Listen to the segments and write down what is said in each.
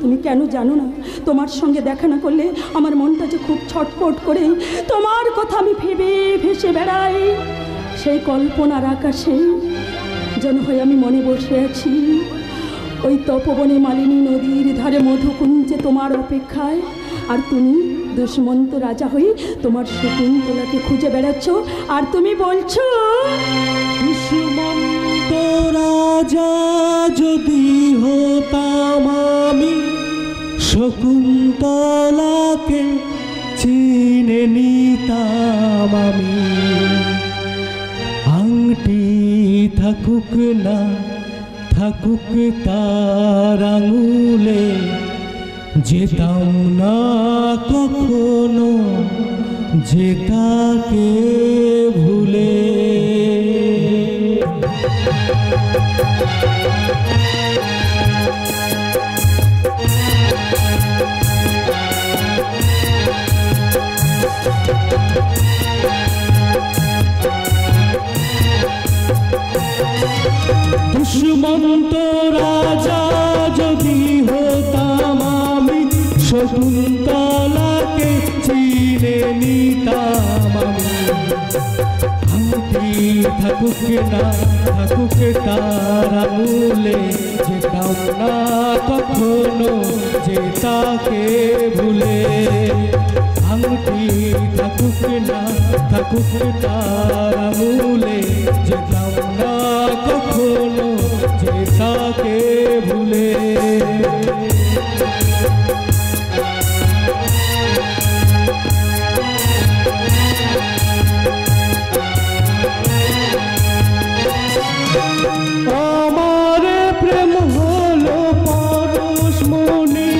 তুমি কেন জানো না, তোমার সঙ্গে দেখা না করলে আমার মনটা যে খুব ছটফট করে, তোমার কথা আমি ভেবে ভেসে বেড়াই। সেই কল্পনার আকাশে যেন হয় আমি মনে বসে আছি ওই তপবনে মালিনী নদীর ধারে মধুকুঞ্জে তোমার অপেক্ষায়, আর তুমি দুষ্মন্ত রাজা হয়ে তোমার শকুন্তলাকে খুঁজে বেড়াচ্ছ, আর তুমি বলছো দুষ্মন্ত রাজা যদি হতাম আমি, শকুন্তলাকে চিনে নিতাম আমি। আংটি থাকুক না থাকুক তার আঙুলে, যেতাম না কখনো যে তাকে ভুলে। দুষ্মন্ত রাজা যদি হতাম আমি, শকুন্তলাকে চিনে নিতাম আমি। আংটি থাকুক না থাকুক তার আঙুলে, যেতাম না কখনো যে তাকে ভুলে। আংটি থাকুক না থাকুক তার আঙুলে, যেতাম না কখনো যে তাকে ভুলে। আমার প্রেম হলো পরশমণি,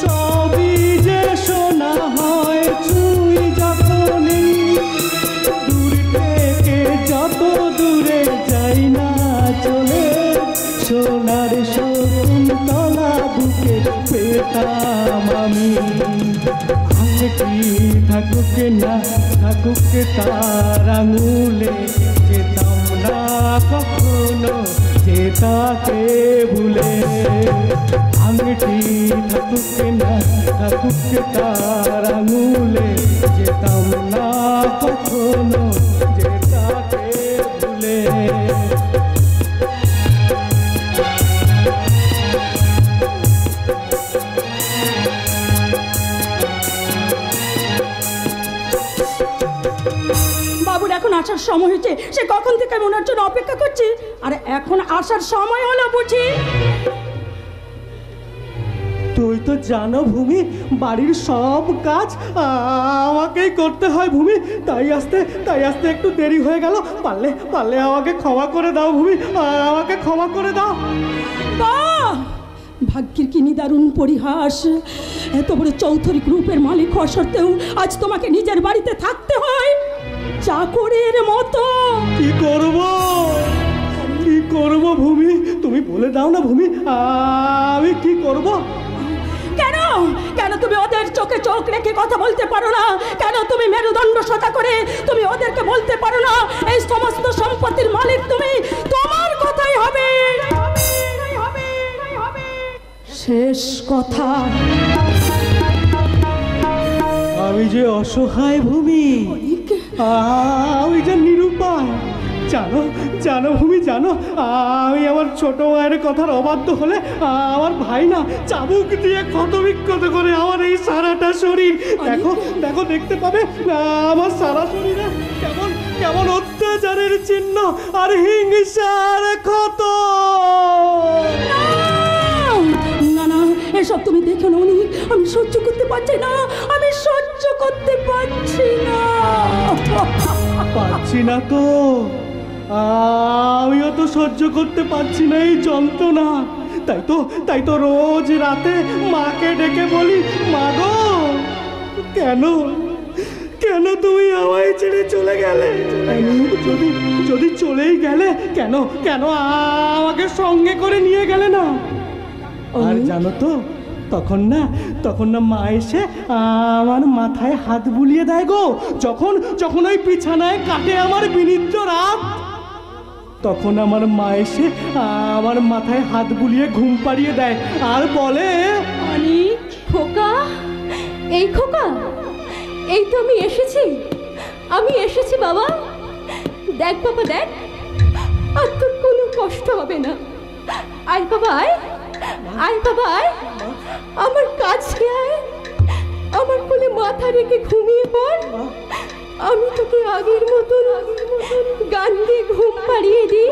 সবই যে শোনা হয় চুই যখনই। দূর থেকে যত দূরে যাই না চলে, সোনার শকুন্তলা বুকে পেতাম আমি। আংটি থাকুক না থাকুক তার আঙুলে, যেতাম না কখনো যে তাকে ভুলে। আংটি থাকুক না থাকুক তার আঙুলে, যেতাম না কখনো যে তাকে ভুলে। বাবুর এখন আসার সময় হয়েছে, সে কখন থেকে আমি ওনার জন্য অপেক্ষা করছি, আর এখন আসার সময় হলো বুঝি। তুই তো জানো ভূমি, বাড়ির সব কাজ আমাকেই করতে হয় ভূমি, তাই আসতে একটু দেরি হয়ে গেল। পারলে আমাকে ক্ষমা করে দাও ভূমি, আমাকে ক্ষমা করে দাও। বাহ, ভাগ্যের কি নিদারুণ পরিহাস! এত বড় চৌধুরী গ্রুপের মালিক হওয়া সত্ত্বেও আজ তোমাকে নিজের বাড়িতে থাকতে হয় চাকরের মতো। কি করব ভূমি, তুমি বলে দাও না ভূমি, আমি কি করব? কেন কেন তুমি ওদের চোখে চোখ রেখে কথা বলতে পারো না? কেন তুমি মেরুদণ্ড সোজা করে তুমি ওদেরকে বলতে পারো না এই সমস্ত সম্পত্তির মালিক তুমি, তোমার কথাই হবে শেষ কথা? আমি যে অসহায় ভূমি, আমি যে নিরুপায়। জানো ভূমি, জানো আমি আমার ছোট মায়ের কথার অবাধ্য হলে আমার ভাই না চাবুক দিয়ে ক্ষতবিক্ষত করে আমার এই সারাটা শরীর। দেখো দেখতে পাবে আমার সারা শরীরে কেমন অত্যাচারের চিহ্ন আর হিংসার ক্ষত। না, এসব তুমি দেখো না উনি, আমি সহ্য করতে পারছি না, পারছি না তো, আমিও তো সহ্য করতে পারছি না এই যন্ত্রণা। তাই তো রোজ রাতে মাকে ডেকে বলি, মা গো, কেন তুমি আমায় ছেড়ে চলে গেলে? যদি চলেই গেলে কেন আমাকে সঙ্গে করে নিয়ে গেলে না? আর জানো তো, তখন না মা এসে আমার মাথায় হাত বুলিয়ে দেয় গো, যখন ওই বিছানায় কাটে আমার বিনিদ্র রাত। তখন আমার মা এসে আমার মাথায় হাত বুলিয়ে ঘুম পাড়িয়ে দেয় আর বলে, অনেক খোকা, এই খোকা, এই তো আমি এসেছি বাবা। দেখ বাবা দেখ, আর তোর কোনো কষ্ট হবে না। আয় বাবা আয়, আয় বাবা আয়, আমার কাছে আয়, আমার কোলে মাথা রেখে ঘুমিয়ে পড়। আমি তোকে আগের মতন গান দিয়ে ঘুম পাড়িয়ে দিই।